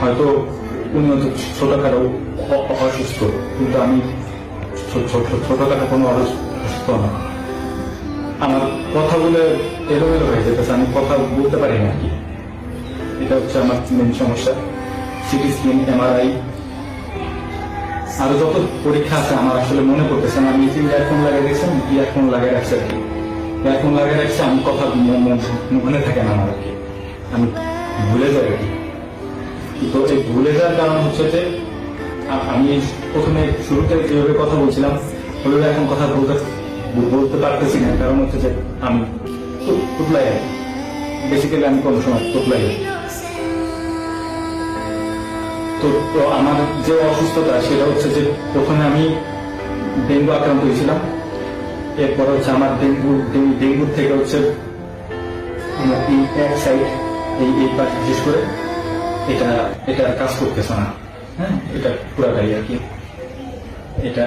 হয়তো উনি হয়তো ছোটখাটো অসুস্থ, কিন্তু আমি ছোটখাটো কোনো অসুস্থ না। আমার কথা বলে এলোমেলো হয়ে যেতেছে, আমি কথা বলতে পারি না আর কি। এটা হচ্ছে আমার মেন সমস্যা। সিটি স্ক্যান, এমআরআই, আরো যত পরীক্ষা আছে আমার আসলে মনে পড়তেছে না। আমি ইয়ারফোন লাগিয়ে দিয়েছি, ইয়ারফোন লাগিয়ে রাখছি আর কি। ইয়ারফোন লাগিয়ে রাখছি, আমি কথা মনে থাকে না আমার আর কি, আমি ভুলে যাই আর কি। তো এই ভুলে যাওয়ার কারণ হচ্ছে যে আমি প্রথমে শুরুতে যেভাবে কথা বলছিলাম ওইভাবে এখন কথা বলতে পারতেছি না। কারণ হচ্ছে যে আমি টুকলাই আর কি, বেসিক্যালি আমি কোনো সময় টুকলাই। তো আমার যে অসুস্থতা সেটা হচ্ছে যে প্রথমে আমি ডেঙ্গু আক্রান্ত হয়েছিলাম। এরপর হচ্ছে আমার ডেঙ্গুর থেকে হচ্ছে এই এক সাইড, এই পাশ বিশেষ করে এটা কাজ করতেছে না। হ্যাঁ, এটা পুরাটাই আর কি। এটা